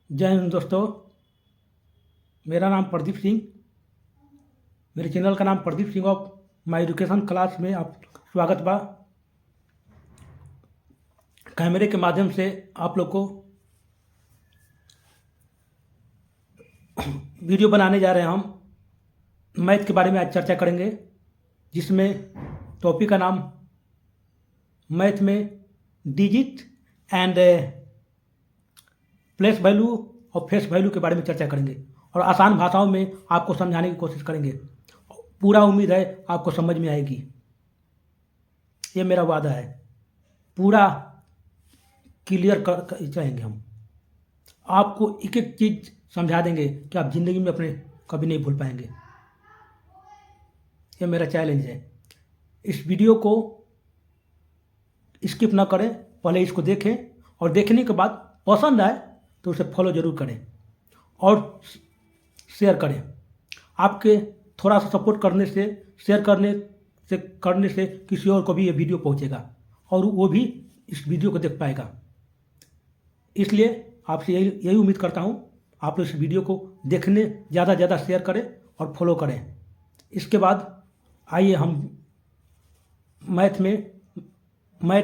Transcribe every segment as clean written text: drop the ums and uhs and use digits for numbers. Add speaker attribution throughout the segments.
Speaker 1: जय हिंद दोस्तों। मेरा नाम प्रदीप सिंह। मेरे चैनल का नाम Pradeep Singh of my education class में आप स्वागत बा। कैमरे के माध्यम से आप लोग को वीडियो बनाने जा रहे हैं। हम मैथ के बारे में आज चर्चा करेंगे, जिसमें टॉपिक का नाम मैथ में डिजिट एंड प्लेस वैल्यू और फेस वैल्यू के बारे में चर्चा करेंगे और आसान भाषाओं में आपको समझाने की कोशिश करेंगे। पूरा उम्मीद है आपको समझ में आएगी, ये मेरा वादा है। पूरा क्लियर कर चाहेंगे हम आपको, एक एक चीज़ समझा देंगे कि आप ज़िंदगी में अपने कभी नहीं भूल पाएंगे। ये मेरा चैलेंज है। इस वीडियो को स्किप ना करें, पहले इसको देखें और देखने के बाद पसंद आए तो उसे फॉलो ज़रूर करें और शेयर करें। आपके थोड़ा सा सपोर्ट करने से, शेयर करने से किसी और को भी ये वीडियो पहुंचेगा और वो भी इस वीडियो को देख पाएगा। इसलिए आपसे यही उम्मीद करता हूं, आप लोग इस वीडियो को देखने ज़्यादा ज़्यादा शेयर करें और फॉलो करें। इसके बाद आइए हम मैथ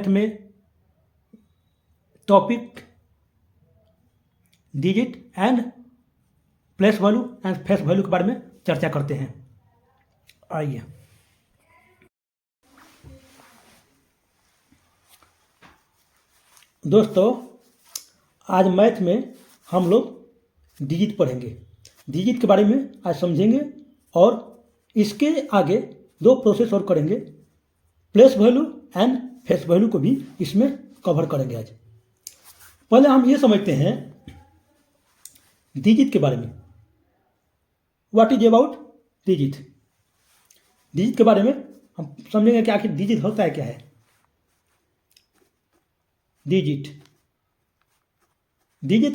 Speaker 1: में topic digit and place value and face value के बारे में चर्चा करते हैं। आइए, दोस्तों, आज मैथ में हम लोग डिजिट पढ़ेंगे। डिजिट के बारे में आज समझेंगे और इसके आगे दो प्रोसेस और करेंगे। Place value and face value को भी इसमें कवर करेंगे आज। पहले हम ये समझते हैं डिजिट के बारे में। What is about digit. Digit के बारे में हम समझेंगे कि आखिर डिजिट होता है क्या है। डिजिट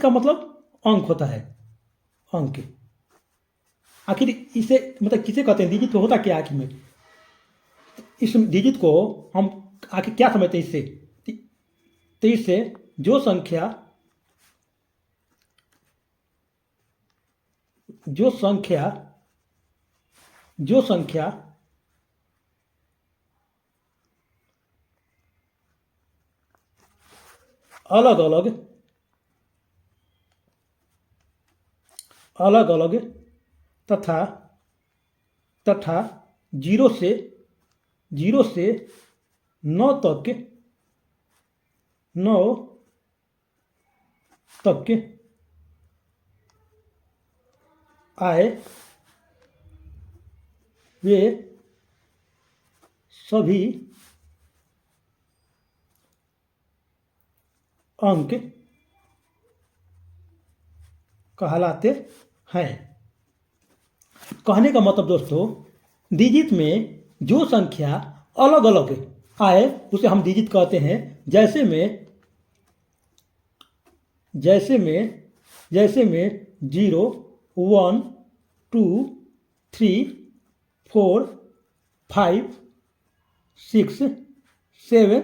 Speaker 1: का मतलब अंक होता है। अंक आखिर इसे मतलब किसे कहते हैं, डिजिट तो होता क्या आखिर में। इस डिजिट को हम आखिर क्या समझते हैं इससे। तो इससे जो संख्या अलग अलग तथा जीरो से 9 तक आए, वे सभी अंक कहलाते हैं। कहने का मतलब दोस्तों, डिजिट में जो संख्या अलग अलग आए उसे हम डिजिट कहते हैं। जैसे में 0, 1, 2, 3, 4, 5, 6, 7,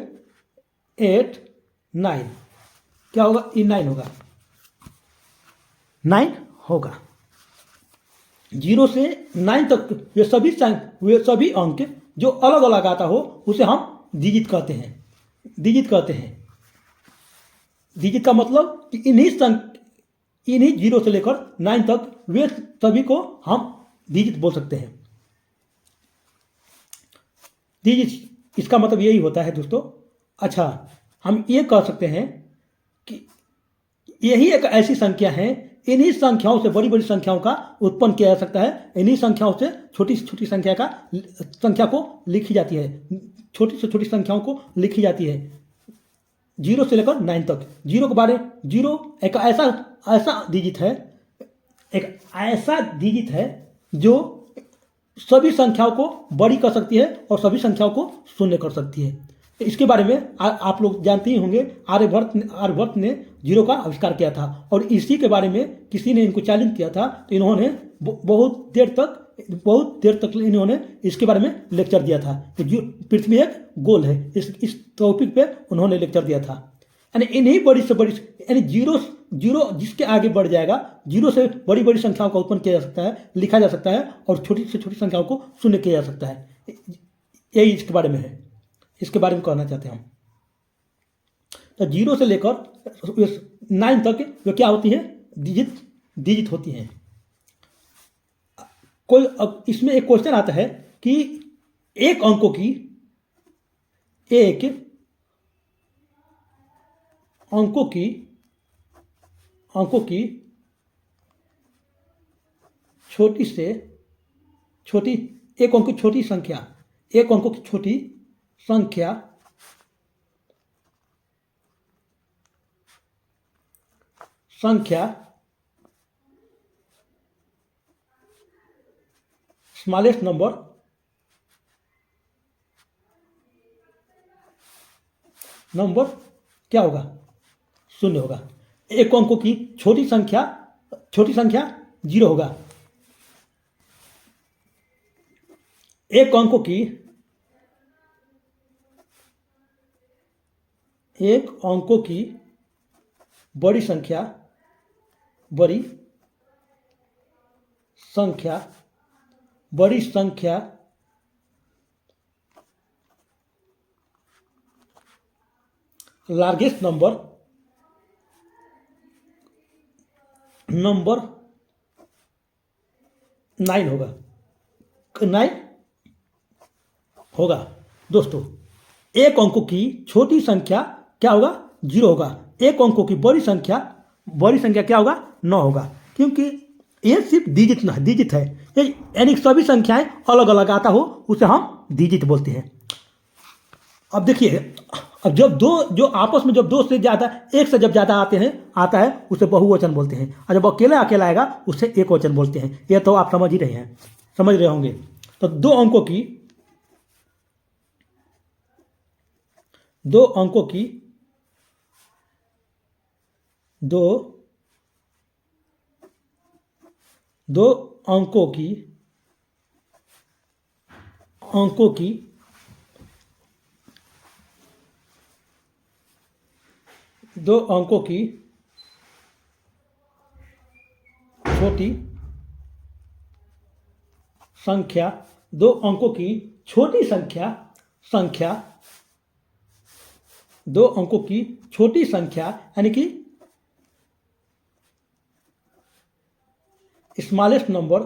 Speaker 1: 8, 9। क्या होगा? ये 9 होगा। 9 होगा। 0 से 9 तक वे सभी अंक जो अलग अलग आता हो उसे हम डिजिट कहते हैं। डिजिट का मतलब कि इन्हीं 0 से लेकर 9 तक वे सभी को हम डिजिट बोल सकते हैं। डिजिट इसका मतलब यही होता है दोस्तों। अच्छा, हम ये कह सकते हैं कि यही एक ऐसी संख्या है, इन्हीं संख्याओं से बड़ी बड़ी संख्याओं का उत्पन्न किया जा सकता है। इन्हीं संख्याओं से छोटी से छोटी संख्या को लिखी जाती है। छोटी से छोटी संख्याओं को लिखी जाती है 0 से लेकर 9 तक। जीरो एक ऐसा डिजिट है जो सभी संख्याओं को बड़ी कर सकती है और सभी संख्याओं को शून्य कर सकती है। इसके बारे में आप लोग जानते ही होंगे। आर्यभट्ट ने जीरो का आविष्कार किया था और इसी के बारे में किसी ने इनको चैलेंज किया था, तो इन्होंने बहुत देर तक इन्होंने इसके बारे में लेक्चर दिया था कि पृथ्वी एक गोल है। इस टॉपिक पे उन्होंने लेक्चर दिया था। यानी इन्हीं बड़ी से बड़ी, यानी जीरो जीरो जिसके आगे बढ़ जाएगा, जीरो से बड़ी बड़ी संख्याओं का उत्पन्न किया जा सकता है, लिखा जा सकता है, और छोटी से छोटी संख्याओं को शून्य किया जा सकता है। यही इसके बारे में है, इसके बारे में कहना चाहते हैं हम। तो जीरो से लेकर 9 तक जो क्या होती है, डिजिट होती हैं। कोई इसमें एक क्वेश्चन आता है कि एक अंकों की छोटी से छोटी, एक अंक की छोटी संख्या, एक अंकों की छोटी संख्या स्मॉलेस्ट नंबर क्या होगा, शून्य होगा। एक अंकों की छोटी संख्या जीरो होगा। एक अंकों की बड़ी संख्या लार्जेस्ट नंबर 9 होगा। 9 होगा दोस्तों। एक अंकों की छोटी संख्या क्या होगा, 0 होगा। एक अंकों की बड़ी संख्या क्या होगा, 9 होगा। क्योंकि ये सिर्फ डिजिट है, यानी सभी संख्याएं अलग अलग आता हो उसे हम डिजिट बोलते हैं। अब देखिए, अब जब जो आपस में जब दो से ज़्यादा, एक से जब ज़्यादा आता है उसे बहुवचन बोलते हैं, और जब अकेला आएगा उसे एक वचन बोलते हैं। ये तो आप समझ रहे होंगे। तो दो अंकों की दो अंकों की छोटी संख्या, दो अंकों की छोटी संख्या यानी कि स्मॉलेस्ट नंबर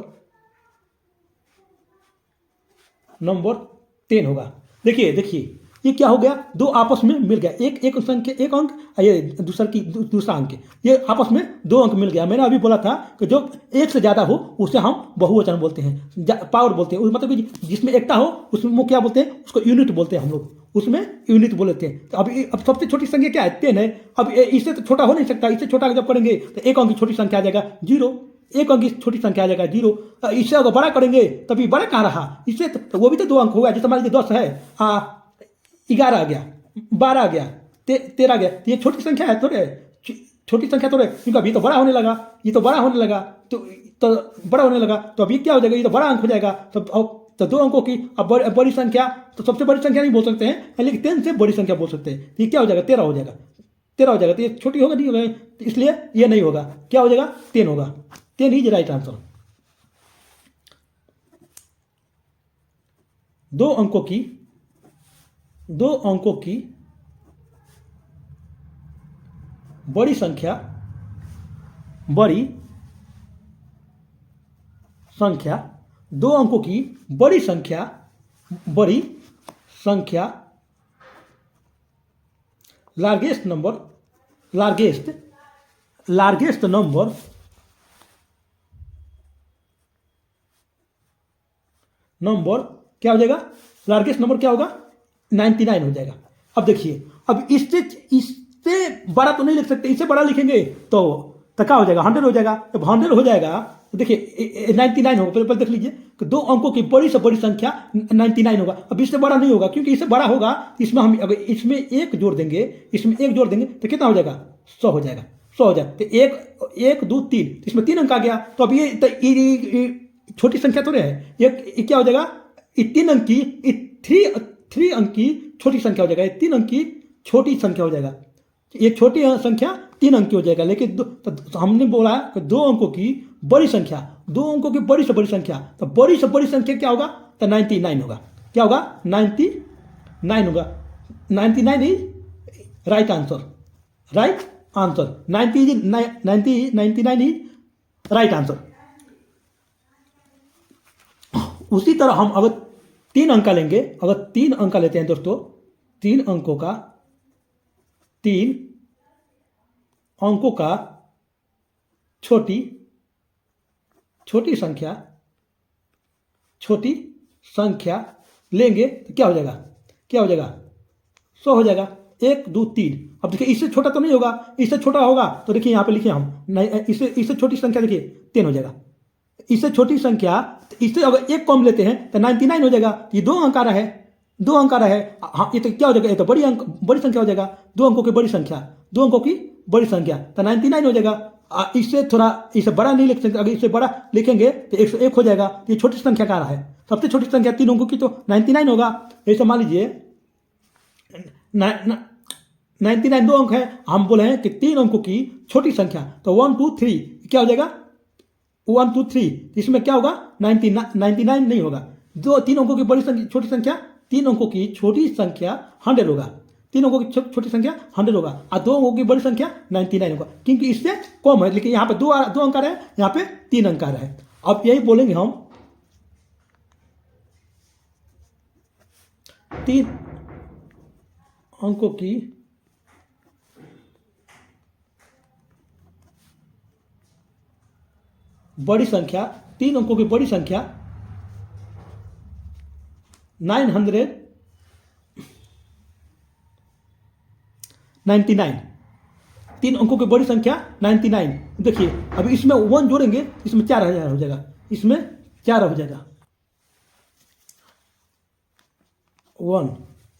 Speaker 1: 10 होगा। देखिए ये क्या हो गया, दो आपस में मिल गया, एक अंक, ये दूसरा अंक, ये आपस में दो अंक मिल गया। मैंने अभी बोला था कि जो एक से ज़्यादा हो उसे हम बहुवचन बोलते हैं, पावर बोलते हैं। मतलब कि जिसमें एकता हो उसमें वो क्या बोलते हैं, उसको यूनिट बोलते हैं हम लोग, उसमें यूनिट बोलते हैं। तो अब सबसे छोटी संख्या क्या है, 10 है। अब इससे तो छोटा हो नहीं सकता, इससे छोटा जब करेंगे तो एक अंक की छोटी संख्या आ जाएगा 0, एक अंक की छोटी संख्या आ जाएगा 0। इससे अगर बड़ा करेंगे तभी बड़ा कहाँ रहा, इससे तो वो भी तो 2 अंक होगा। जैसे मान लीजिए 10 है, 11 आ गया, 12 आ गया, 13 आ गया। ये छोटी संख्या है थोड़े, छोटी संख्या थोड़े, क्योंकि अभी तो बड़ा होने लगा, ये तो बड़ा होने लगा, तो बड़ा होने लगा, तो अभी क्या हो जाएगा, ये तो बड़ा अंक हो जाएगा। तो 2 अंकों की अब बड़ी संख्या, तो सबसे बड़ी संख्या नहीं बोल सकते हैं, लेकिन 10 से बड़ी संख्या बोल सकते हैं। ये क्या हो जाएगा, 13 हो जाएगा। तो ये छोटी होगा नहीं होगा, इसलिए ये नहीं होगा। क्या हो जाएगा, 10 होगा। 10 इज राइट आंसर। दो अंकों की बड़ी संख्या दो अंकों की बड़ी संख्या लार्जेस्ट नंबर क्या हो जाएगा, लार्जेस्ट नंबर क्या होगा, 99 हो जाएगा। अब देखिए, अब इससे बड़ा तो नहीं लिख सकते, इससे बड़ा लिखेंगे तो क्या हो जाएगा, 100 हो जाएगा। जब 100 हो जाएगा तो देखिए 99 होगा। पहले देख लीजिए कि दो अंकों की बड़ी से बड़ी संख्या 99 होगा। अब इससे बड़ा नहीं होगा, क्योंकि इससे बड़ा होगा इसमें हम अगर इसमें एक जोड़ देंगे तो कितना हो जाएगा, 100 हो जाएगा। 100 हो जाए तो 1 2 3, इसमें 3 अंक आ गया। तो अब ये छोटी संख्या थोड़े है, ये क्या हो जाएगा, 3 अंक की 3 अंक की छोटी संख्या हो जाएगा, 3 अंक की छोटी संख्या हो जाएगा। ये छोटी संख्या 3 अंक की हो जाएगा, लेकिन तो हमने बोला कि 2 अंकों की बड़ी संख्या, 2 अंकों की बड़ी से बड़ी संख्या, तो बड़ी से बड़ी संख्या क्या होगा, तो 99 होगा। क्या होगा, 99 होगा। 99 is right answer, right answer 99 is right answer. उसी तरह हम अगर 3 अंक लेंगे, अगर 3 अंक लेते हैं दोस्तों, 3 अंकों का छोटी संख्या लेंगे तो क्या हो जाएगा, 100 हो जाएगा। 1 2 3। अब देखिए इससे छोटा तो नहीं होगा, इससे छोटा होगा तो देखिए यहाँ पे लिखे हम, नहीं इससे छोटी संख्या देखिए 10 हो जाएगा। इससे छोटी संख्या, इससे अगर एक कम लेते हैं तो 99 हो जाएगा। ये 2 अंक आ रहा है, 2 अंक आ रहा है। हाँ, ये तो क्या हो जाएगा, ये तो बड़ी संख्या हो जाएगा। 2 अंकों की बड़ी संख्या तो 99 हो जाएगा। इससे थोड़ा, इससे बड़ा नहीं लिख सकते, अगर इससे बड़ा लिखेंगे तो 101 हो जाएगा। ये छोटी संख्या का आ रहा है, सबसे छोटी संख्या 3 अंकों की तो 99 होगा। ऐसे मान लीजिए 99 2 अंक है, हम बोले हैं कि 3 अंकों की छोटी संख्या, तो 1 2 3 क्या हो जाएगा, 1 2 3। इसमें क्या होगा, 99 नहीं होगा। 3 अंकों की बड़ी संख्या, छोटी संख्या, 3 अंकों की छोटी संख्या 100 होगा। 3 अंकों की छोटी संख्या 100 होगा, और 2 अंकों की बड़ी संख्या 99 होगा, क्योंकि इससे कम है। लेकिन यहाँ पे 2 अंक आ रहे हैं, यहाँ पे 3 अंक आ रहे हैं। अब यही बोलेंगे हम, 3 अंकों की बड़ी संख्या, 3 अंकों की बड़ी संख्या 999। 3 अंकों की बड़ी संख्या 99। देखिए अब इसमें 1 जोड़ेंगे, इसमें 4000 हो जाएगा, इसमें 4 हो जाएगा 1।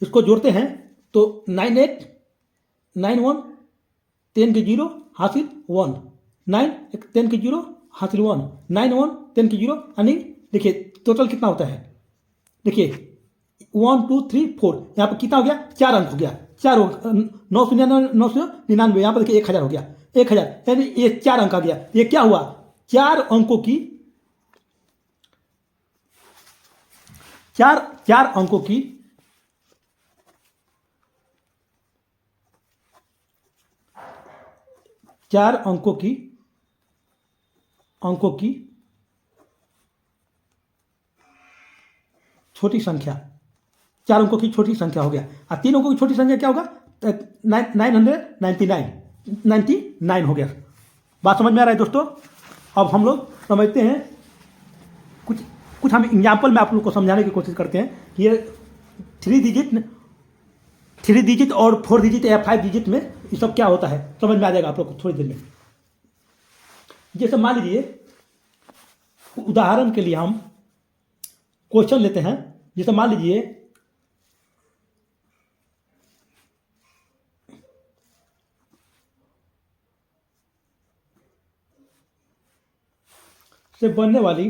Speaker 1: इसको जोड़ते हैं तो 9891 10 के 0 हासिल 1, 9 10 के 0 हासिल 1, 91 10 के 0, यानी देखिए टोटल कितना होता है, देखिए 1 2 3 4, यहाँ पर कितना हो गया, 4 अंक हो गया। 4 999 यहाँ पर देखिए 1000 हो गया, 1000, यानी ये 4 अंक आ गया। ये क्या हुआ, 4 अंकों की 4 अंकों की 4 अंकों की छोटी संख्या, 4 अंकों की छोटी संख्या हो गया। और 3 अंकों की छोटी संख्या क्या होगा, 999 हो गया। बात समझ में आ रहा है दोस्तों। अब हम लोग समझते हैं, कुछ हम एग्जाम्पल में आप लोग को समझाने की कोशिश करते हैं कि ये 3 डिजिट और 4 डिजिट या 5 डिजिट में ये सब क्या होता है, समझ में आ जाएगा आप लोग को थोड़ी देर में। जैसे मान लीजिए, उदाहरण के लिए हम क्वेश्चन लेते हैं। जैसे मान लीजिए से बनने वाली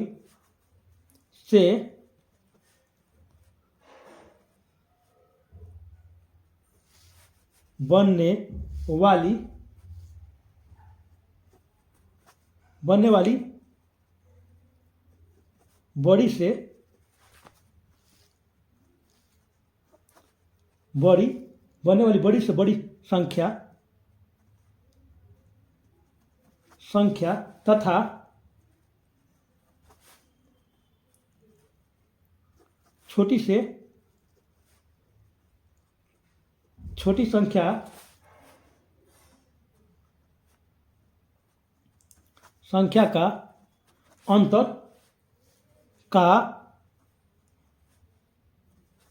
Speaker 1: बड़ी से बड़ी संख्या तथा छोटी से छोटी संख्या का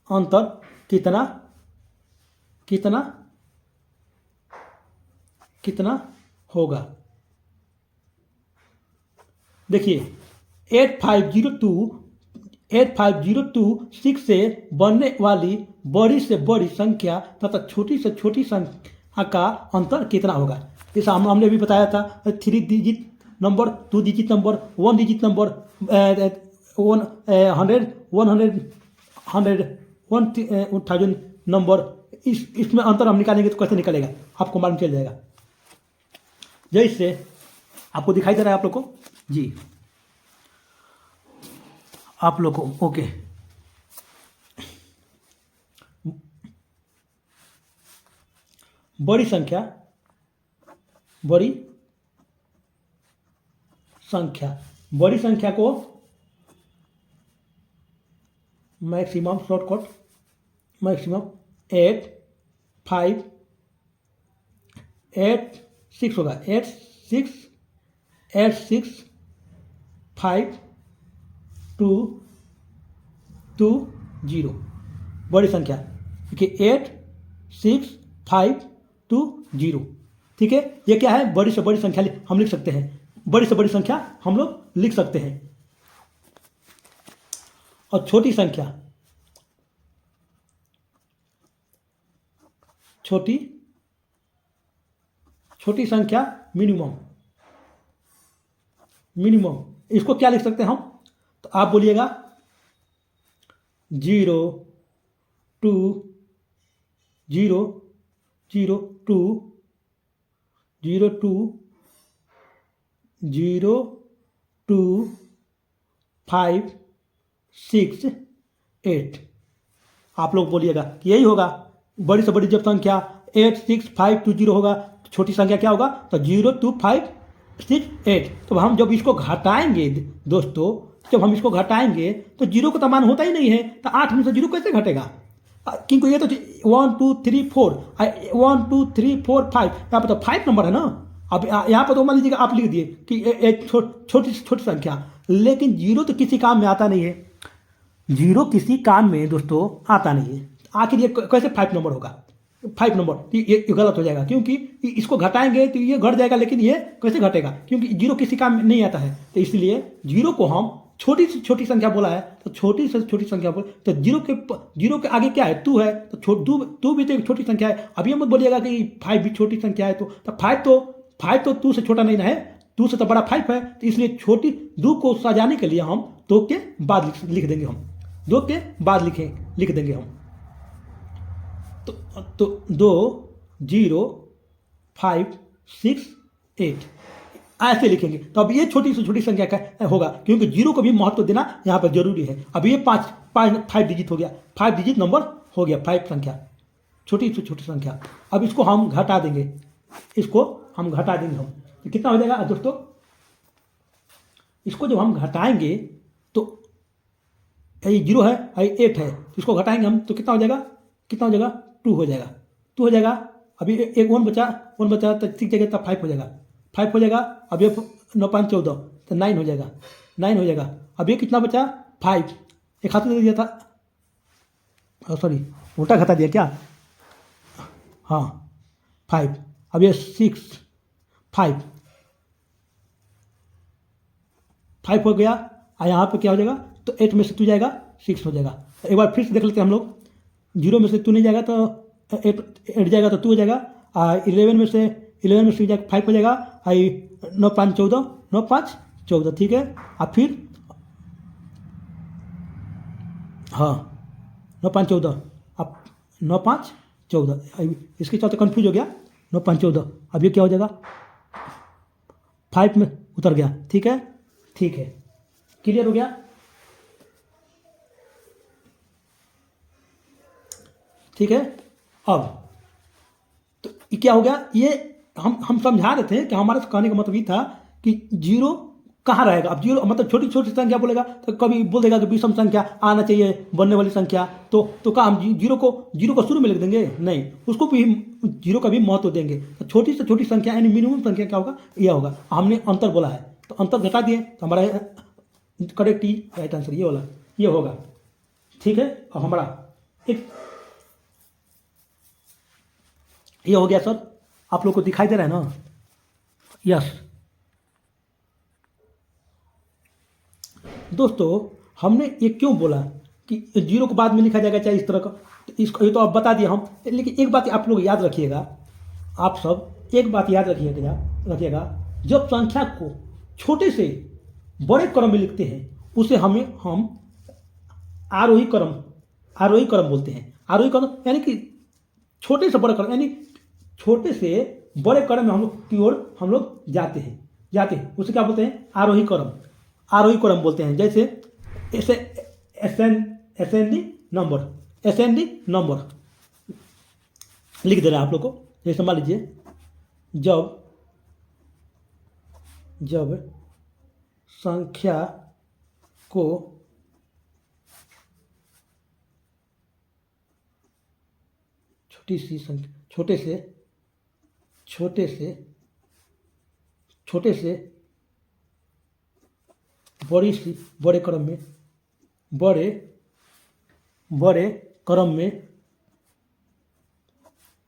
Speaker 1: अंतर कितना होगा। देखिए 8502 से बनने वाली बड़ी से बड़ी संख्या तथा छोटी से छोटी संख्या का अंतर कितना होगा। जैसा हमने भी बताया था, 3 digit number, 2 digit number, 1 digit number, 1000 number, इसमें अंतर हम निकालेंगे तो कैसे निकलेगा आपको मालूम चल जाएगा। जैसे आपको दिखाई दे रहा है आप लोग को जी, आप लोग को ओके। बड़ी संख्या को मैक्सिमम शॉर्टकट मैक्सिमम 8 5 8 6 होगा, 8 6 5 2 2 0 बड़ी संख्या, देखिए 8 6 5 2 0। ठीक है, ये क्या है, बड़ी से बड़ी संख्या हम लिख सकते हैं, बड़ी से बड़ी संख्या हम लोग लिख सकते हैं। और छोटी संख्या मिनिमम इसको क्या लिख सकते हैं हम, तो आप बोलिएगा 0 2 0 0 2 0 2 0 2 5 6 8। आप लोग बोलिएगा कि यही होगा, बड़ी से बड़ी जब संख्या 8 6 5 2 0 होगा, छोटी संख्या क्या होगा, तो 0 2 5 6 8। तो हम जब इसको घटाएंगे दोस्तों, जब हम इसको घटाएंगे तो 0 का तो मान होता ही नहीं है, तो 8 में से 0 कैसे घटेगा, क्योंकि ये तो 1 2 3 4 1 2 3 4 5 यहाँ पर तो 5 नंबर है ना। अब यहाँ पर तो मान लीजिएगा आप लिख दिए कि एक छोटी संख्या, लेकिन 0 तो किसी काम में आता नहीं है, 0 किसी काम में दोस्तों आता नहीं है। आखिर ये कैसे 5 नंबर होगा, 5 नंबर ये गलत हो जाएगा, क्योंकि इसको घटाएंगे तो ये घट जाएगा, लेकिन ये कैसे घटेगा, क्योंकि 0 किसी काम में नहीं आता है। तो इसलिए 0 को हम छोटी से छोटी संख्या बोला है, तो छोटी से छोटी संख्या बोल, तो 0 के आगे क्या है, 2 है, तो 2 भी तो एक छोटी संख्या है। अब ये मत बोलिएगा कि 5 भी छोटी संख्या है, तो 5 तो 2 से छोटा नहीं ना है, 2 से तो बड़ा 5 है। तो इसलिए छोटी 2 को सजाने के लिए हम 2 के बाद लिख देंगे, हम 2 के बाद लिख देंगे हम। तो 2 0 5 6 8 ऐसे लिखेंगे। तो अब ये छोटी से छोटी संख्या का होगा, क्योंकि 0 को भी महत्व देना यहाँ पर जरूरी है। अब ये 5 डिजिट हो गया, 5 डिजिट नंबर हो गया, 5 संख्या, छोटी से छोटी संख्या। अब इसको हम घटा देंगे, हम तो कितना हो जाएगा दोस्तों, इसको जब हम घटाएंगे तो ये 0 है, ये 8 है, तो इसको घटाएंगे हम तो कितना हो जाएगा, 2 हो जाएगा। अभी एक 1 बचा तो 6 जगह तब 5 हो जाएगा। अब ये 9 5 14 तो 9 हो जाएगा। अब ये कितना बचा, 5, एक हाथ दे दिया था, सॉरी उल्टा घटा दिया क्या, हाँ 5। अब ये 6 5 हो गया, और यहाँ पे क्या हो जाएगा, तो 8 में से 2 जाएगा, 6 हो जाएगा। एक बार फिर से देख लेते हैं हम लोग, 0 में से 2 नहीं जाएगा तो 8 जाएगा तो 2 हो जाएगा, 11 में से 5 हो जाएगा, 9 5 14, ठीक है। अब फिर हाँ 9 5 14, अब 9 5 14, इसके चलते कन्फ्यूज हो गया, 9 5 14। अब ये क्या हो जाएगा, 5 में उतर गया, ठीक है, क्लियर हो गया। ठीक है, अब तो ये क्या हो गया, ये हम समझा रहे थे कि हमारे कहने का मतलब ये था कि 0 कहाँ रहेगा। अब 0 मतलब छोटी संख्या बोलेगा तो कभी बोल देगा कि विषम संख्या आना चाहिए, बनने वाली संख्या, तो क्या हम 0 को शुरू में लिख देंगे, नहीं, उसको भी 0 का भी महत्व देंगे। तो छोटी से छोटी संख्या यानी मिनिमम संख्या क्या होगा, यह होगा। हमने अंतर बोला है तो अंतर घटा दिए, तो हमारा करेक्ट राइट आंसर ये वाला ये होगा, ठीक है। और हमारा एक ये हो गया सर, आप लोग को दिखाई दे रहा है ना, यस दोस्तों। हमने ये क्यों बोला कि 0 को बाद में लिखा जाएगा चाहे इस तरह का, तो इसको ये तो अब बता दिया हम, लेकिन एक बात आप लोग याद रखिएगा, आप सब एक बात याद रखिएगा, जब संख्या को छोटे से बड़े क्रम में लिखते हैं उसे हम आरोही क्रम बोलते हैं। आरोही क्रम यानी कि छोटे से बड़े क्रम यानी छोटे से बड़े क्रम में हम लोग की ओर हम लोग जाते हैं उसे क्या बोलते हैं? आरोही क्रम बोलते हैं। जैसे ऐसे असेंडिंग नंबर लिख दे रहा है आप लोग को। जैसे मान लीजिए जब संख्या को छोटे से बड़े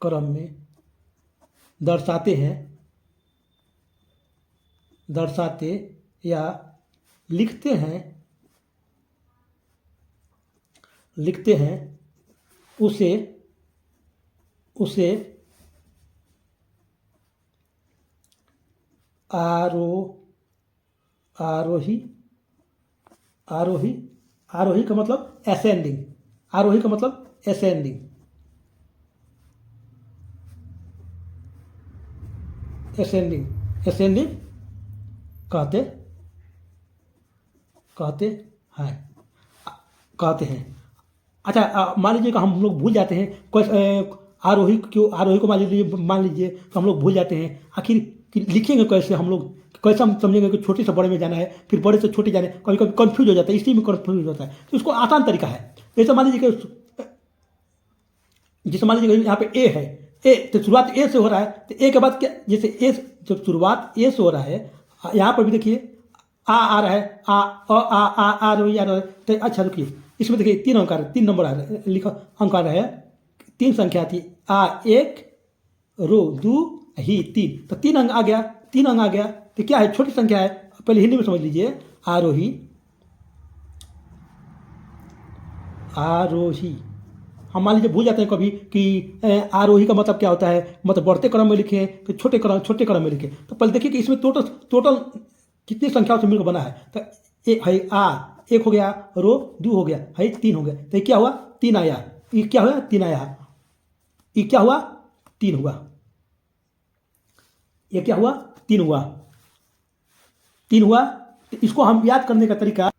Speaker 1: क्रम में दर्शाते या लिखते हैं उसे आरोही का मतलब असेंडिंग कहते हैं। अच्छा, मान लीजिए कि हम लोग भूल जाते हैं आरोही को मान लीजिए तो हम लोग भूल जाते हैं, आखिर लिखेंगे कैसे हम लोग, कैसे हम समझेंगे कि छोटे से बड़े में जाना है, फिर बड़े से छोटे जाने, कभी कभी कंफ्यूज हो जाता है, इसी में कंफ्यूज होता है। तो इसको आसान तरीका है। जैसे मान लीजिए कि यहाँ पे ए है, तो शुरुआत ए से हो रहा है, तो ए के बाद क्या, जैसे ए जब शुरुआत ए से हो रहा है, यहाँ पर भी देखिए आ रहा है, आ रही है। तो अच्छा रुकिए, इसमें देखिए 3 नंबर आ रहे हैं, लिखा अंक आ रहा है, 3 संख्या थी, A1 रो 2 ही 3, तो 3 अंक आ गया। तो क्या है? छोटी संख्या है। पहले हिंदी में समझ लीजिए, आरोही। हम मान लीजिए भूल जाते हैं कभी कि आरोही का मतलब क्या होता है, मतलब बढ़ते क्रम में लिखे कि छोटे क्रम में लिखे। तो पहले देखिए कि इसमें टोटल कितनी संख्याओं से मिलकर बना है। तो एक है एक हो गया, रो 2 हो गया, है 3 हो गया। तो क्या हुआ? 3 आया। ये क्या हुआ? 3 आया। ये क्या हुआ? 3 हुआ। ये क्या हुआ? 3 हुआ। तो इसको हम याद करने का तरीका,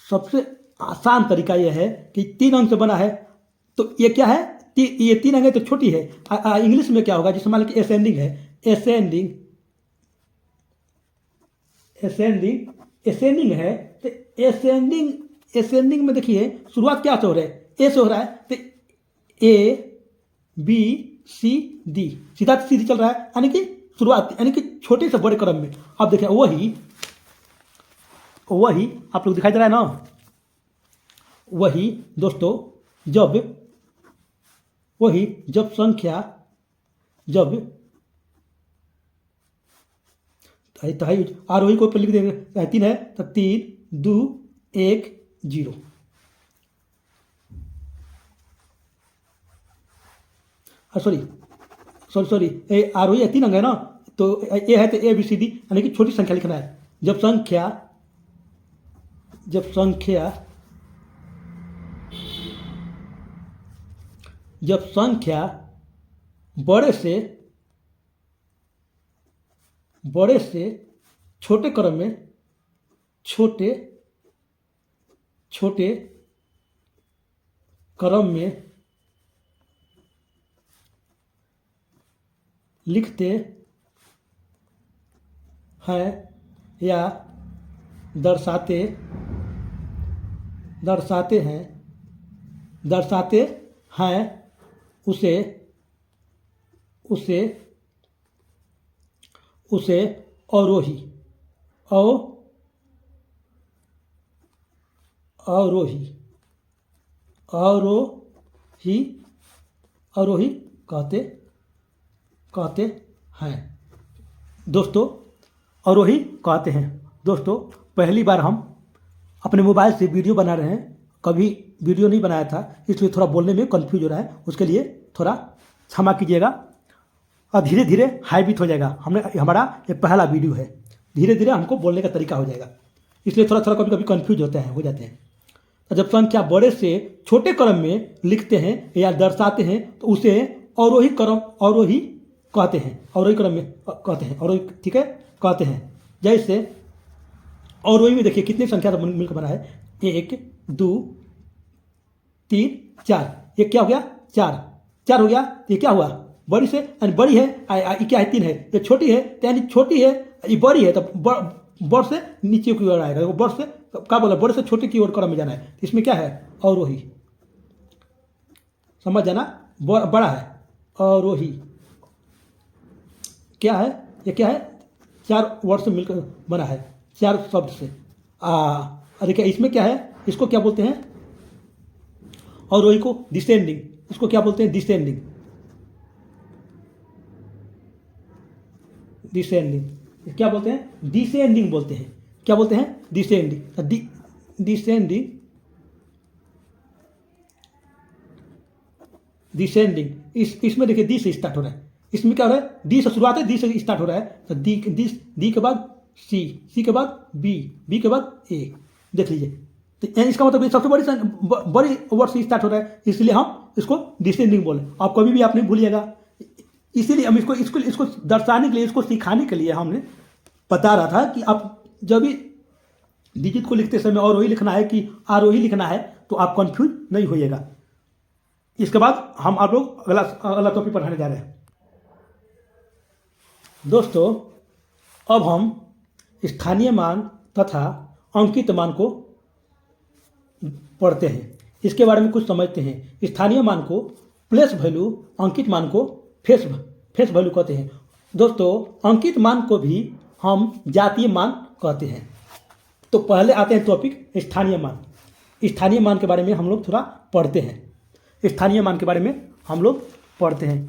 Speaker 1: सबसे आसान तरीका यह है कि 3 अंक से बना है, तो ये क्या है? ये 3 अंक है तो छोटी है। इंग्लिश में क्या होगा? जैसे मान लीजिए असेंडिंग है, असेंडिंग है, तो असेंडिंग में देखिए शुरुआत क्या से हो रहा है? ए से हो रहा है, तो ABCD सीधी चल रहा है, यानी कि शुरुआत, यानी कि छोटे से बड़े क्रम में। अब देखिए वही आप लोग दिखाई दे रहा है ना, वही दोस्तों, जब संख्या आरोही को लिख देंगे, 3 है तो 3 2 1 0। सॉरी, आरोही है, 3 अंक है ना, तो ए है तो ABCD, यानी कि छोटी संख्या लिखना है। जब संख्या बड़े से छोटे क्रम में लिखते हैं या दर्शाते हैं उसे अवरोही कहते हैं दोस्तों। अवरोही कहते हैं दोस्तों। पहली बार हम अपने मोबाइल से वीडियो बना रहे हैं, कभी वीडियो नहीं बनाया था, इसलिए थोड़ा बोलने में कंफ्यूज हो रहा है, उसके लिए थोड़ा क्षमा कीजिएगा। और धीरे धीरे हैबिट हो जाएगा। हमारा ये पहला वीडियो है, धीरे धीरे हमको बोलने का तरीका हो जाएगा, इसलिए थोड़ा कभी कभी कंफ्यूज हो जाते हैं। तो जब संख्या बड़े से छोटे क्रम में लिखते हैं या दर्शाते हैं तो उसे अवरोही क्रम अवरोही कहते हैं, अवरोही क्रम में कहते हैं, अवरोही, ठीक है, कहते हैं। जैसे अवरोही में देखिए कितनी संख्या से मिलकर बना है, 1 2 3 4, ये क्या हो गया, 4 हो गया। ये क्या हुआ, बड़ी से, यानी बड़ी है, ये क्या है, 3 है, ये छोटी है, यानी छोटी है, ये बड़ी है, तो बड़ से नीचे की ओर आएगा, बड़ से क्या बोला, बड़े से छोटे की ओर क्रम में जाना है, तो इसमें क्या है, अवरोही, समझ जाना, बड़ा है अवरोही। क्या है, ये क्या है, 4 वर्ड से मिलकर बना है, 4 शब्द से। देखिए इसमें क्या है, इसको क्या बोलते हैं, अवरोही को डिसेंडिंग, इसको क्या बोलते हैं, डिसेंडिंग, डिसेंडिंग क्या बोलते हैं, डिसेंडिंग बोलते हैं, क्या बोलते हैं, डिसेंडिंग, डिसेंडिंग, डिसेंडिंग। इसमें देखिए डी से स्टार्ट हो रहा है, इसमें क्या हो रहा है, डी से शुरुआत है, डी से स्टार्ट हो रहा है, तो डी के बाद सी के बाद बी के बाद ए, देख लीजिए। तो इसका मतलब ये सबसे बड़ी वर्ड से स्टार्ट हो रहा है, इसलिए हम इसको डिसेंडिंग बोले। आप कभी भी आप नहीं भूलिएगा, इसीलिए हम इसको दर्शाने के लिए, इसको सिखाने के लिए हमने बता रहा था कि आप जब भी डिजिट को लिखते समय अवरोही लिखना है कि आरोही लिखना है तो आप कंफ्यूज नहीं होइएगा। इसके बाद हम आप लोग अगला टॉपिक पढ़ाने जा रहे हैं। दोस्तों अब हम स्थानीय मान तथा अंकित मान को पढ़ते हैं, इसके बारे में कुछ समझते हैं। स्थानीय मान को प्लेस वैल्यू, अंकित मान को फेस वैल्यू कहते हैं। दोस्तों अंकित मान को भी हम जातीय मान कहते हैं। तो पहले आते हैं टॉपिक स्थानीय मान। स्थानीय मान के बारे में हम लोग थोड़ा पढ़ते हैं, स्थानीय मान के बारे में हम लोग पढ़ते हैं।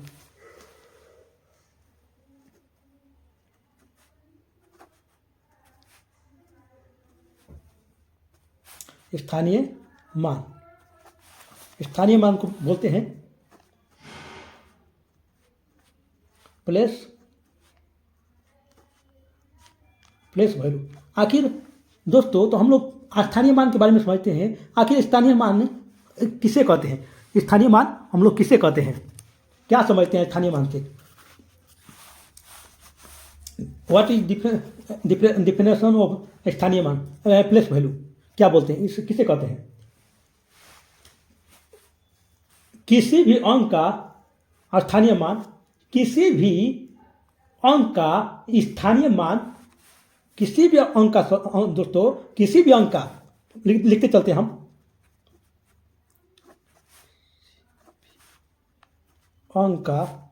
Speaker 1: स्थानीय मान, स्थानीय मान को बोलते हैं प्लेस वैल्यू। आखिर दोस्तों तो हम लोग स्थानीय मान के बारे में समझते हैं, आखिर स्थानीय मान किसे कहते हैं, स्थानीय मान हम लोग किसे कहते हैं, क्या समझते हैं स्थानीय मान से, व्हाट इज डिफिनेशन ऑफ स्थानीय मान, प्लेस वैल्यू क्या बोलते हैं, इसे किसे कहते हैं। किसी भी अंक का स्थानीय मान, किसी भी अंक का स्थानीय मान, किसी भी अंक का, दोस्तों किसी भी अंक का लिखते चलते हम, अंक का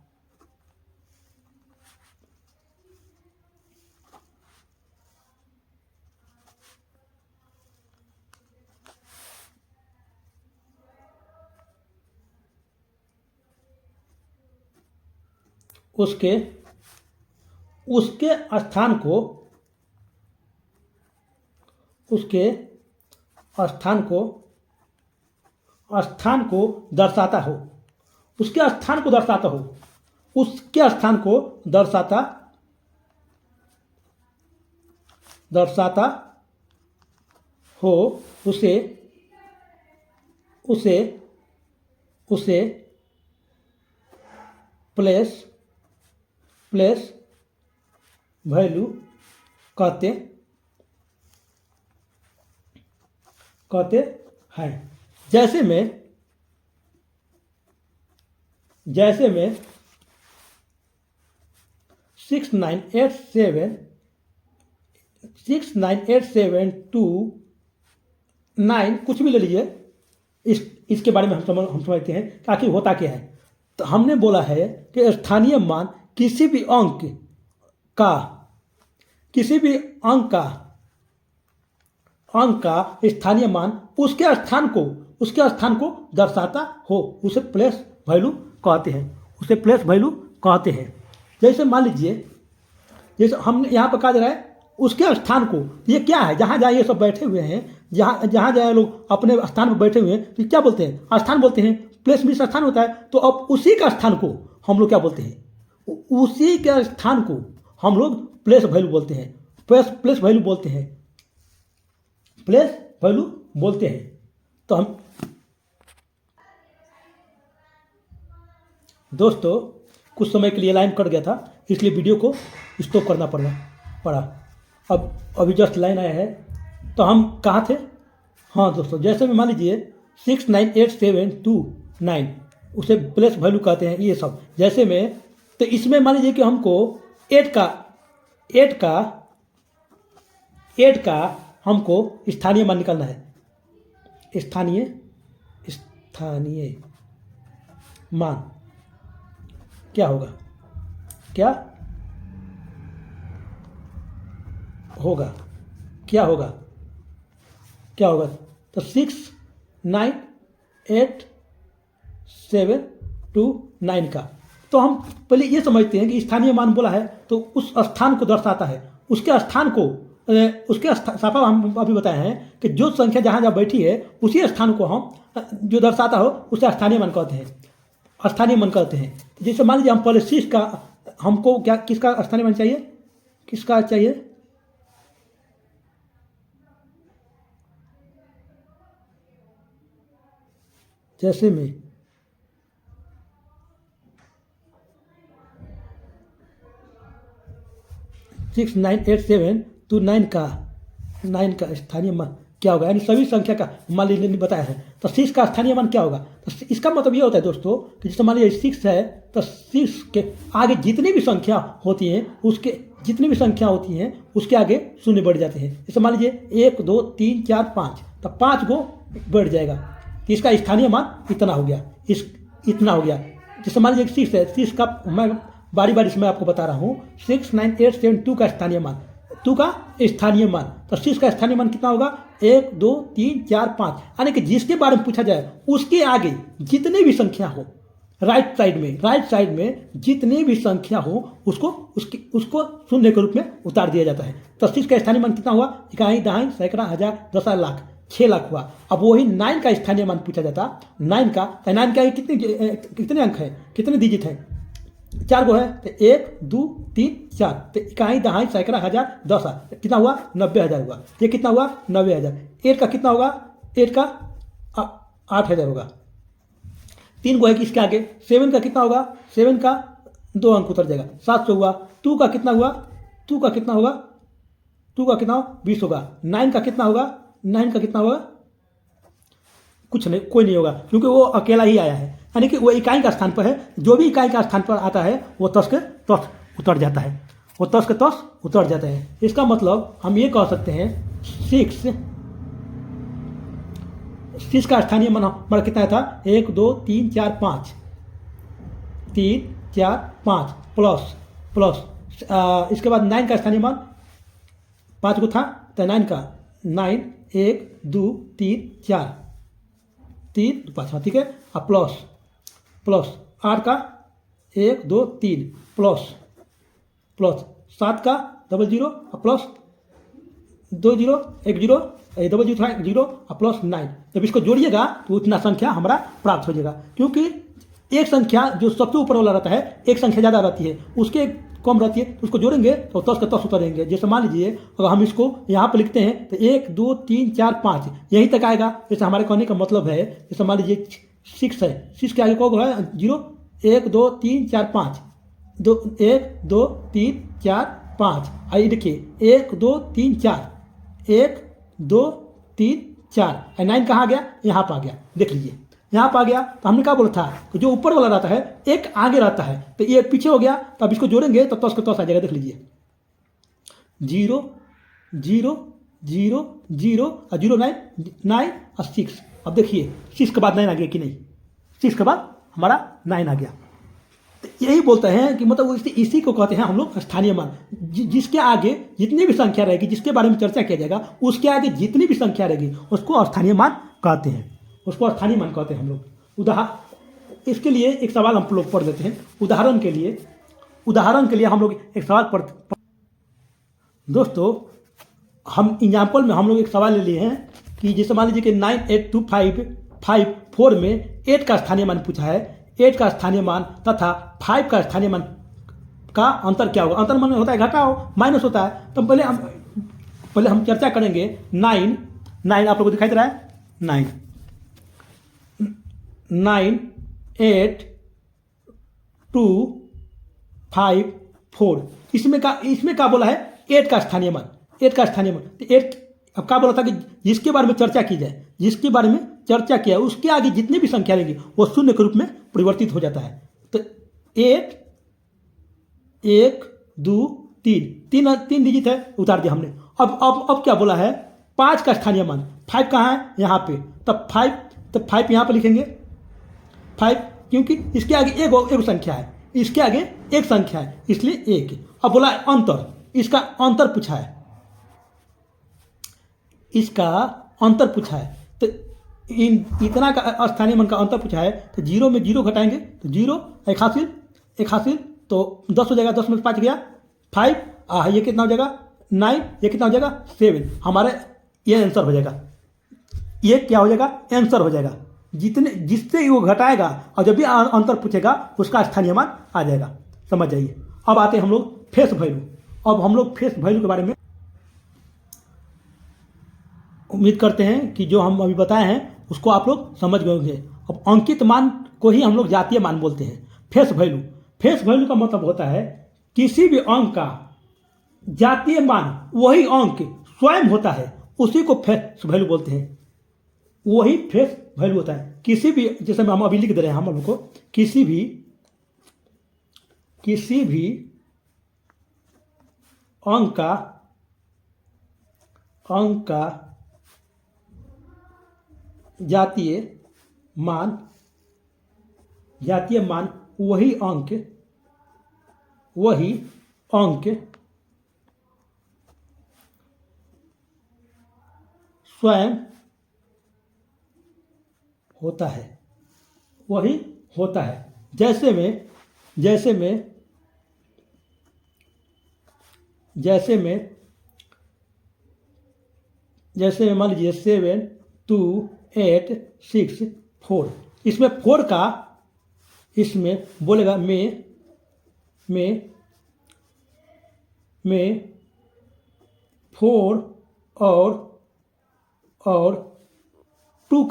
Speaker 1: उसके स्थान को, स्थान को दर्शाता हो, उसके स्थान को दर्शाता हो, उसके स्थान को दर्शाता हो, उसे प्लेस वैल्यू कहते हैं। जैसे में 698729 कुछ भी ले लीजिए, इसके बारे में हम समझते हैं कि आखिर होता क्या है। तो हमने बोला है कि स्थानीय मान किसी भी अंक का स्थानीय मान उसके स्थान को दर्शाता हो, उसे प्लेस वैल्यू कहते हैं। जैसे मान लीजिए, जैसे हमने यहाँ पर कहा जा रहा है उसके स्थान को, ये क्या है, जहाँ ये सब बैठे हुए हैं, जहाँ लोग अपने स्थान पर बैठे हुए हैं, तो क्या बोलते हैं, स्थान बोलते हैं। प्लेस भी स्थान होता है, तो अब उसी का स्थान को हम लोग क्या बोलते हैं, उसी के स्थान को हम लोग प्लेस वैल्यू बोलते हैं, प्लेस वैल्यू बोलते हैं। तो हम दोस्तों कुछ समय के लिए लाइन कट गया था, इसलिए वीडियो को स्टॉप करना पड़ा। अब अभी जस्ट लाइन आया है। तो हम कहाँ थे? हाँ दोस्तों, जैसे में मान लीजिए 698729 उसे प्लेस वैल्यू कहते हैं, ये सब जैसे में। तो इसमें मान लीजिए कि हमको 8 का हमको स्थानीय मान निकालना है। स्थानीय मान क्या होगा? क्या होगा? तो 698729 का तो हम पहले ये समझते हैं कि स्थानीय मान बोला है तो उस स्थान को दर्शाता है। उसके स्थान को साफा हम अभी बताए हैं कि जो संख्या जहाँ जहाँ बैठी है उसी स्थान को हम जो दर्शाता हो उसे स्थानीय मान कहते हैं। जैसे मान लीजिए हम पहले 6 का, हमको क्या किसका स्थानीय मान चाहिए? किसका चाहिए? जैसे में 698729 का स्थानीय मान क्या होगा? यानी सभी संख्या का मान लीजिए बताया है तो 6 का स्थानीय मान क्या होगा? तो इसका मतलब ये होता है दोस्तों कि जैसे मान लीजिए 6 है तो 6 के आगे जितनी भी संख्या होती हैं उसके आगे शून्य बढ़ जाते हैं। जैसे मान लीजिए 1 2 3 4 5 तो 5 गो बढ़ जाएगा, तो इसका स्थानीय मान इतना हो गया। जैसे मान लीजिए 6 है, 6 का मैं बारी से मैं आपको बता रहा हूँ। 698729 का स्थानीय मान, 2 का स्थानीय मान, तो 6 का स्थानीय मान कितना होगा? 1 2 3 4 5। यानी कि जिसके बारे में पूछा जाए उसके आगे जितनी भी संख्या हो, राइट साइड में जितनी भी संख्या हो उसको शून्य के रूप में उतार दिया जाता है। तो 6 का स्थानीय मान कितना हुआ? इकाई, दहाई, सैकड़ा, हजार, दशा, लाख, 6 लाख हुआ। अब वही 9 का स्थानीय मान पूछा जाता। 9 का कितने अंक है, कितने डिजिट है? 4 गो है, तो 1 2 3 4, तो इकाई, दहाई, सैकड़ा, हजार, दशा, कितना हुआ? 90,000 हुआ। ये कितना हुआ? 90,000। 8 का कितना होगा? 8 का 8,000 होगा। 3 गो है कि इसके आगे। 7 का कितना होगा? 7 का 2 अंक उतर जाएगा, 700 हुआ। 2 का कितना हुआ? 2 का कितना होगा? 20 होगा। 9 का कितना होगा? 9 का कितना होगा? कुछ नहीं, कोई नहीं होगा, क्योंकि वो अकेला ही आया है। यानी कि वो इकाई का स्थान पर है। जो भी इकाई का स्थान पर आता है वो तस के तस उतर जाता है। इसका मतलब हम ये कह सकते हैं 6 का स्थानीय मान हमारा कितना था? 1 2 3 4 5, 3 4 5 प्लस इसके बाद 9 का स्थानीय मान 5 को था, तो 9 का 9 1 2 3 4 3 5, ठीक है। अब प्लस 8 का 1 2 3 प्लस 7 का 00 प्लस 2 0 1 0 डबल 0 प्लस 9। जब इसको जोड़िएगा तो उतना संख्या हमारा प्राप्त हो जाएगा, क्योंकि एक संख्या जो सबसे ऊपर वाला रहता है एक संख्या ज़्यादा रहती है, उसके कम रहती है, तो उसको जोड़ेंगे तो 10 का 10 उतरेंगे। जैसे मान लीजिए अगर हम इसको यहाँ पर लिखते हैं तो 1 2 3 4 5 यहीं तक आएगा। जैसे हमारे कहने का मतलब है, जैसे मान लीजिए 6 है, 6 के आगे कौन है? 0 1 2 3 4 5 1 2 3 4 5। आइए देखिए 1 2 3 4 1 2 3 4, 9 कहाँ आ गया? यहाँ पर आ गया। देख लीजिए यहाँ पर आ गया। तो हमने क्या बोला था कि जो ऊपर वाला रहता है एक आगे रहता है, तो ये पीछे हो गया, तो अब इसको जोड़ेंगे तो 10 का 10 आ जाएगा। देख लीजिए 0 0 0 0 और 0 9 9 और 6। अब देखिए 6 के बाद 9 आ गया कि नहीं? 6 के बाद हमारा 9 आ गया। तो यही बोलते हैं कि मतलब इसी को कहते हैं हम लोग स्थानीय मान। जिसके आगे जितनी भी संख्या रहेगी, जिसके बारे में चर्चा किया जाएगा, उसके आगे जितनी भी संख्या रहेगी उसको स्थानीय मान कहते हैं। हम लोग इसके लिए एक सवाल हम लोग पढ़ देते हैं। उदाहरण के लिए हम लोग एक सवाल पढ़ दोस्तों, हम एग्जाम्पल में हम लोग एक सवाल ले लिए हैं कि जैसे मान लीजिए कि 982554 में 8 का स्थानीय मान पूछा है। 8 का स्थानीय मान तथा 5 का स्थानीय मान का अंतर क्या होगा? अंतर मान होता है घटाओ, माइनस होता है। तो पहले हम चर्चा करेंगे 9 आप लोगों को दिखाई दे रहा है 9। 9 8 2 5 4। इसमें क्या बोला है? 8 का स्थानीय मान, 8 का स्थानीय मान। तो 8 अब क्या बोला था कि जिसके बारे में चर्चा की जाए, जिसके बारे में चर्चा किया उसके आगे जितनी भी संख्या रहेगी वो शून्य के रूप में परिवर्तित हो जाता है। तो 8 1 2 3 तीन डिजिट है, उतार दिया हमने। अब क्या बोला है? 5 का स्थानीय मान। 5 कहाँ है? यहाँ पे। तब 5 यहाँ पे लिखेंगे 5, क्योंकि इसके आगे एक संख्या है, इसके आगे एक संख्या है, इसलिए 1। अब बोला अंतर, इसका अंतर पूछा है, इसका अंतर पूछा है। तो इतना का स्थानीय मान का अंतर पूछा है। तो 0 में 0 घटाएंगे तो 0, एक हासिल तो 10 हो जाएगा। 10 में 5 गया 5, ये कितना हो जाएगा? 9, ये कितना हो जाएगा? 7। हमारे ये आंसर हो जाएगा, ये क्या हो जाएगा? आंसर हो जाएगा। जिससे वो घटाएगा और जब भी अंतर पूछेगा उसका स्थानीय मान आ जाएगा। समझ जाइए। अब आते हैं हम लोग फेस वैल्यू। अब हम लोग फेस वैल्यू के बारे में उम्मीद करते हैं कि जो हम अभी बताए हैं उसको आप लोग समझ गए होंगे। अब अंकित मान को ही हम लोग जातीय मान बोलते हैं। फेस वैल्यू का मतलब होता है किसी भी अंक का जातीय मान वही अंक स्वयं होता है, उसी को फेस वैल्यू बोलते हैं। वही फेस वैल्यू होता है। किसी भी, जैसे हम अभी लिख दे रहे हैं हम लोग को, किसी भी अंक का जातीय मान वही अंक स्वयं होता है, वही होता है। जैसे में मान लीजिए 7 2 8 6 4। इसमें 4 का, इसमें बोलेगा में 4 और 2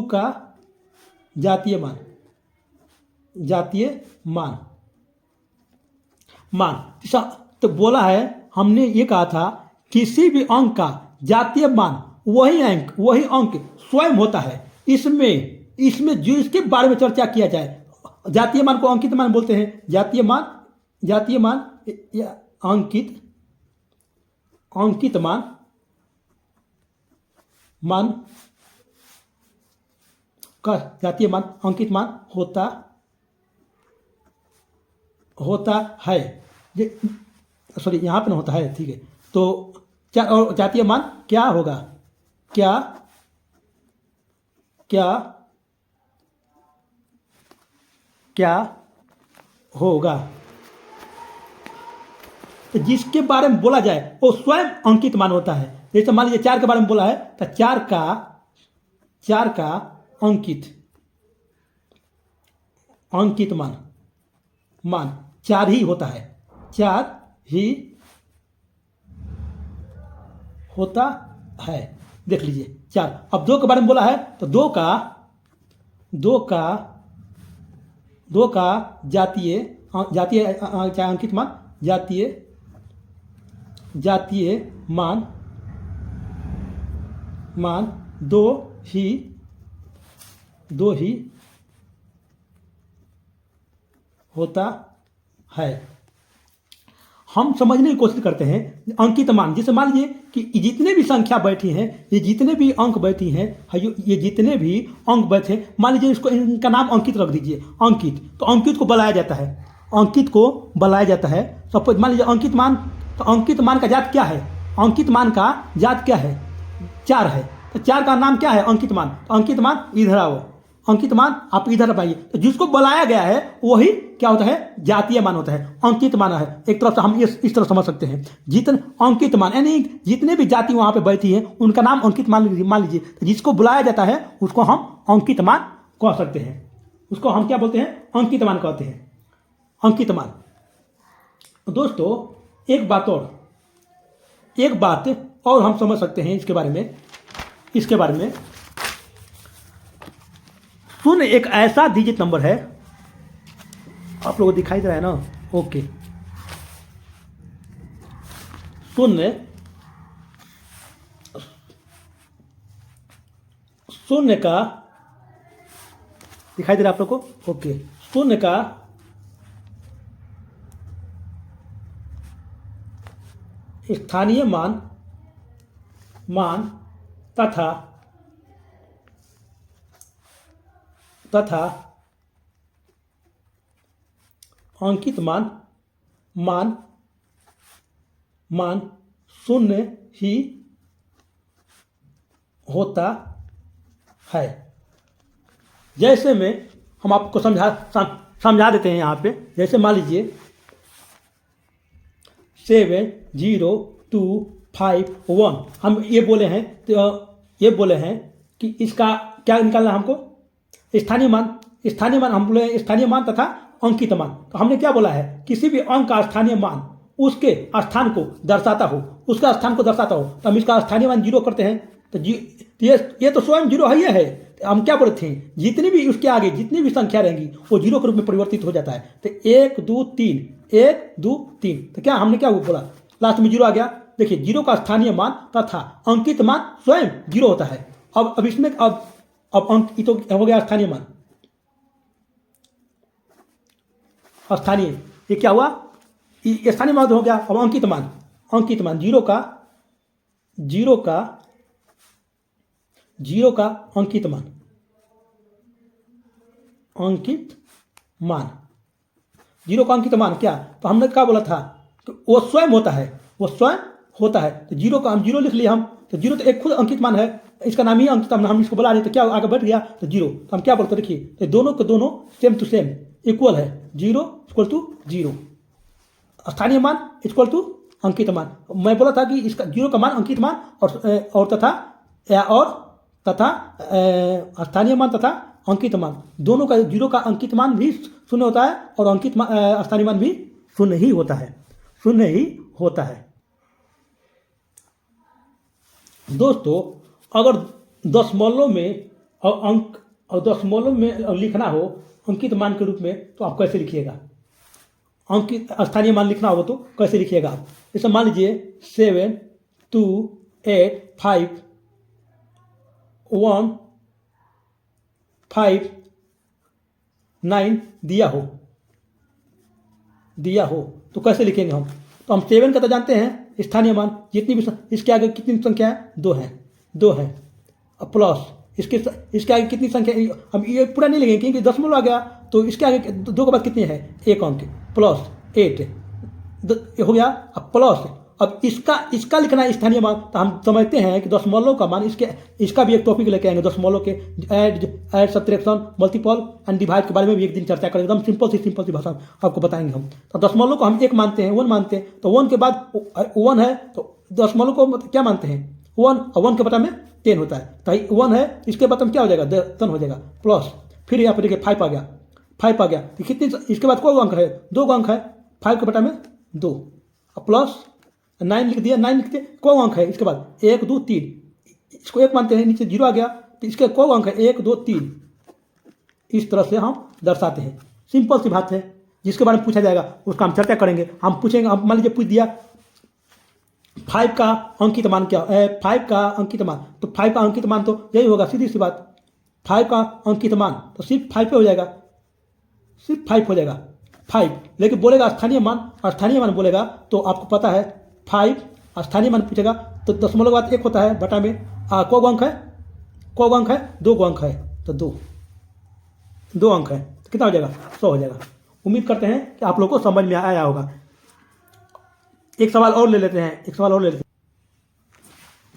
Speaker 1: का जातीय मान। तो बोला है, हमने ये कहा था किसी भी अंक का जातीय मान वही अंक स्वयं होता है। इसमें जो इसके बारे में चर्चा किया जाए, जातीय मान को अंकित मान बोलते हैं। जातीय मान या अंकित मान का जातीय मान, अंकित मान होता है। सॉरी, यहाँ पे ना होता है, ठीक है। तो और जातीय मान क्या होगा? क्या होगा? तो जिसके बारे में बोला जाए वो स्वयं अंकित मान होता है। जैसे मान लीजिए 4 के बारे में बोला है तो 4 का अंकित मान 4 ही होता है, 4 ही होता है। देख लीजिए 4। अब 2 के बारे में बोला है तो 2 का जातीय अंकित मान, जातीय मान 2 ही होता है। हम समझने की कोशिश करते हैं अंकित मान। जैसे मान लीजिए कि जितने भी संख्या बैठी हैं, ये जितने भी अंक बैठी हैं, ये जितने भी अंक बैठे हैं, मान लीजिए इसको, इनका नाम अंकित रख दीजिए, अंकित। तो अंकित को बुलाया जाता है। सपोज मान लीजिए अंकित मान, तो अंकित मान का जात क्या है? अंकित मान का जात क्या है? 4 है। तो 4 का नाम क्या है? अंकित मान। तो अंकित मान इधर आओ, अंकित मान आप इधर आइए। तो जिसको बुलाया गया है वही क्या होता है? जातीय मान होता है, अंकित मान है। एक तरफ से हम इस तरह समझ सकते हैं। जितने अंकित मान यानी जितने भी जाति वहाँ पे बैठी हैं उनका नाम अंकित मान लीजिए। तो जिसको बुलाया जाता है उसको हम अंकित मान कह सकते हैं। उसको हम क्या बोलते हैं? अंकित मान कहते हैं, अंकित मान। दोस्तों एक बात और हम समझ सकते हैं इसके बारे में। शून्य एक ऐसा डिजिट नंबर है, आप लोगों को दिखाई दे रहा है ना? ओके, शून्य शून्य का दिखाई दे रहा है आप लोग को? ओके, शून्य का स्थानीय मान तथा अंकित मान शून्य ही होता है। जैसे में हम आपको समझा देते हैं यहाँ पे। जैसे मान लीजिए 7 0 2 5 1 हम ये बोले हैं, तो ये बोले हैं कि इसका क्या निकालना है हमको? स्थानीय मान हम बोले स्थानीय मान तथा अंकित मान। तो हमने क्या बोला है? किसी भी अंक का स्थानीय मान उसके स्थान को दर्शाता हो, उसका स्थान को दर्शाता हो, तो हम इसका स्थानीय मान 0 करते हैं। तो ये तो स्वयं 0 है, ये है। हम क्या बोले थे? जितनी भी उसके आगे जितनी भी संख्या रहेंगी वो 0 के रूप में परिवर्तित हो जाता है। तो 1 2 3 1 2 3, तो क्या हमने क्या बोला? लास्ट में 0 आ गया। देखिए 0 का स्थानीय मान तथा अंकित मान स्वयं 0 होता है। अब इसमें अब अंक ये तो हो गया स्थानीय मान। स्थानीय ये क्या हुआ? ये स्थानीय मान हो गया। अब अंकित मान 0 का अंकित मान 0 का अंकित मान क्या? तो हमने क्या बोला था? तो वो स्वयं होता है, तो 0 का हम 0 लिख लिए हम। तो 0 तो एक खुद अंकित मान है, इसका नाम ही अंकित मान, हम इसको बुला रहे तो क्या आगे बढ़ गया? तो 0। तो हम क्या बोलते? देखिए तो दोनों के दोनों सेम टू सेम इक्वल है। 0 इक्वल टू 0, स्थानीय मान इक्वल टू अंकित मान। मैं बोला था कि इसका 0 का मान अंकित मान और तथा स्थानीय मान तथा अंकित मान दोनों का 0 का अंकित मान भी 0 होता है और अंकित स्थानीय मान भी 0 ही होता है। दोस्तों अगर दशमलव में लिखना हो अंकित मान के रूप में, तो आप कैसे लिखिएगा? अंकित स्थानीय मान लिखना हो तो कैसे लिखिएगा आप? जैसे मान लीजिए 7 2 8 5 1 5 9 दिया हो तो कैसे लिखेंगे हम? तो हम 7 का तो जानते हैं स्थानीय मान, जितनी भी इसके आगे कितनी संख्या है? 2 है। अब प्लस इसके आगे कितनी संख्या? हम ये पूरा नहीं लिखेंगे क्योंकि दशमलव आ गया, तो इसके आगे 2 के बाद कितनी है? 1 अंक प्लस 8 हो गया। अब प्लस अब इसका लिखना है स्थानीय मान, तो हम समझते हैं कि दशमलव का मान इसका भी एक टॉपिक लेके आएंगे। दशमलव के add subtraction multiple and divide के बारे में भी एक दिन चर्चा करेंगे। एकदम सिंपल सी भाषा आपको बताएंगे हम। तो दशमलव को हम 1 मानते हैं, 1 मानते हैं, तो 1 के बाद 1 है, तो दशमलव को क्या मानते हैं? 1, और 1 के बटा में 10 होता है। तो 1 है, इसके बाद क्या हो जाएगा? 10 हो जाएगा प्लस, फिर यहाँ पर देखिए 5 आ गया। तो कितनी इसके बाद कोई अंक है? 2 अंक है, 5 के बटा में 2 प्लस 9 लिख दिया। 9 लिखते कोई अंक है, इसके बाद 1 2 3, इसको 1 मानते हैं, नीचे 0 आ गया, तो इसके कोई अंक है 1 2 3। इस तरह से हम दर्शाते हैं। सिंपल सी बात है, जिसके बारे में पूछा जाएगा उसका हम चर्चा करेंगे। हम पूछेंगे, हम मान लीजिए पूछ दिया 5 का अंकित मान क्या है? 5 का अंकित मान, तो 5 का अंकित मान तो यही होगा, सीधी सी बात। 5 का अंकित मान तो सिर्फ 5 पे हो जाएगा, सिर्फ 5 हो जाएगा 5। लेकिन बोलेगा स्थानीय मान बोलेगा तो आपको पता है 5 स्थानीय मान पूछेगा तो दशमलव के बाद 1 होता है, बटा में को अंक है? 2 अंक है, तो 2 अंक है, तो कितना हो जाएगा? 100 हो जाएगा। उम्मीद करते हैं कि आप लोग को समझ में आया होगा। एक सवाल और ले लेते हैं।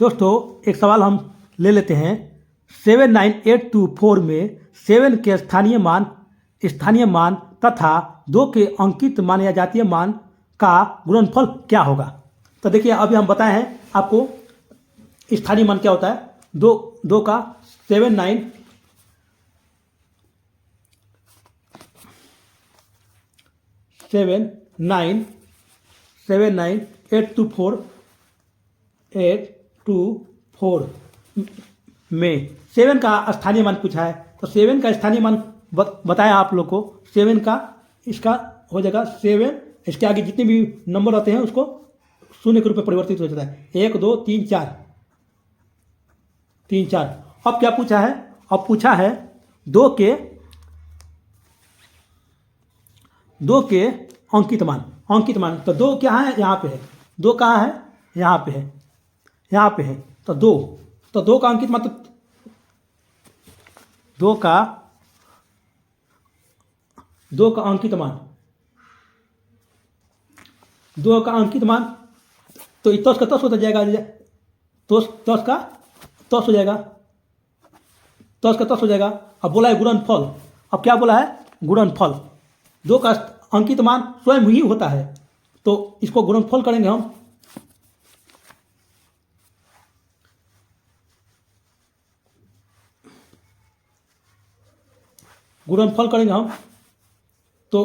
Speaker 1: दोस्तों एक सवाल हम ले लेते हैं। 79824 में 7 के स्थानीय मान तथा 2 के अंकित मान या जातीय मान का गुणनफल क्या होगा? तो देखिए अभी हम बताए हैं आपको स्थानीय मान क्या होता है। 2 का 79824 में 7 का स्थानीय मान पूछा है, तो 7 का स्थानीय मान बताया आप लोग को। 7 का इसका हो जाएगा 7, इसके आगे जितने भी नंबर आते हैं उसको शून्य के रूप में परिवर्तित हो जाता है। 1 2 3 4 3 4। अब क्या पूछा है? अब पूछा है 2 के अंकित मान। अंकित मान तो 2 क्या है? यहाँ पे है। 2 कहाँ है? यहाँ पे है, यहाँ पे है। तो 2 का अंकित मान, तो 2 का अंकित मान, 2 का अंकित मान तो 10 का 10 होता जाएगा, 10 का 10 हो जाएगा, 10 का 10 हो जाएगा। अब बोला है गुणनफल। अब क्या बोला है? गुणनफल। 2 का अंकित मान स्वयं ही होता है, तो इसको गुणनफल करेंगे हम। गुणनफल करेंगे हम तो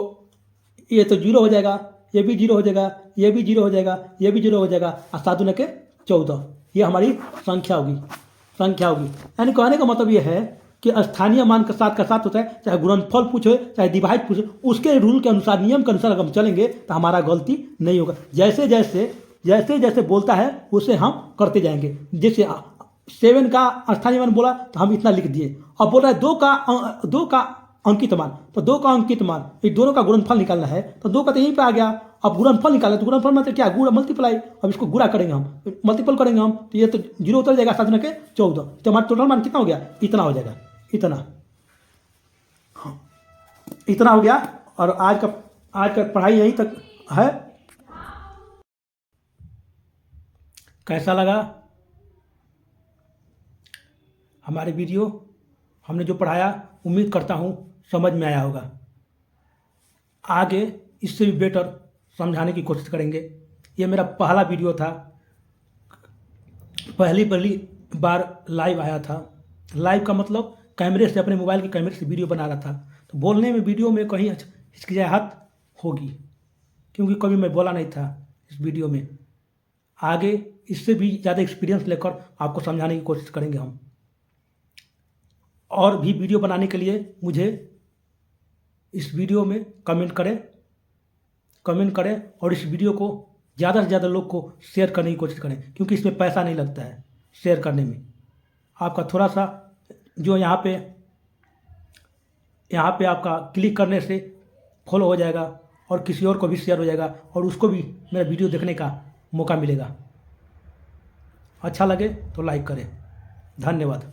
Speaker 1: ये तो 0 हो जाएगा, ये भी 0 हो जाएगा, ये भी 0 हो जाएगा, ये भी 0 हो जाएगा, और 7 दूने के 14। ये हमारी संख्या होगी। यानी कहने का मतलब ये है कि स्थानीय मान के साथ होता है, चाहे गुणनफल पूछे चाहे डिवाइड पूछे, उसके रूल के अनुसार, नियम के अनुसार अगर हम चलेंगे तो हमारा गलती नहीं होगा। जैसे जैसे बोलता है उसे हम करते जाएंगे। जैसे 7 का स्थानीय मान बोला तो हम इतना लिख दिए। अब बोल रहा है 2 का अंकित मान, तो 2 का अंकित मान, ये दोनों का गुणनफल निकालना है, तो 2 का तो यहीं पे आ गया। अब गुणनफल निकालना, तो गुणनफल मतलब क्या? गुणा मल्टीप्लाई। अब इसको गुणा करेंगे हम, मल्टीपल करेंगे हम, तो ये तो 0 उतर जाएगा, 7 के 14। तो हमारा टोटल मान कितना हो गया? इतना हो जाएगा, इतना। हाँ, इतना हो गया। और आज का पढ़ाई यहीं तक है। कैसा लगा हमारे वीडियो? हमने जो पढ़ाया उम्मीद करता हूँ समझ में आया होगा। आगे इससे भी बेटर समझाने की कोशिश करेंगे। ये मेरा पहला वीडियो था, पहली बार लाइव आया था। लाइव का मतलब कैमरे से, अपने मोबाइल के कैमरे से वीडियो बना रहा था। तो बोलने में वीडियो में कहीं हिचकिचाहट होगी, क्योंकि कभी मैं बोला नहीं था इस वीडियो में। आगे इससे भी ज़्यादा एक्सपीरियंस लेकर आपको समझाने की कोशिश करेंगे हम। और भी वीडियो बनाने के लिए मुझे इस वीडियो में कमेंट करें और इस वीडियो को ज़्यादा से ज़्यादा लोग को शेयर करने की कोशिश करें, क्योंकि इसमें पैसा नहीं लगता है शेयर करने में। आपका थोड़ा सा जो यहाँ पे आपका क्लिक करने से फॉलो हो जाएगा और किसी और को भी शेयर हो जाएगा और उसको भी मेरा वीडियो देखने का मौका मिलेगा। अच्छा लगे तो लाइक करें। धन्यवाद।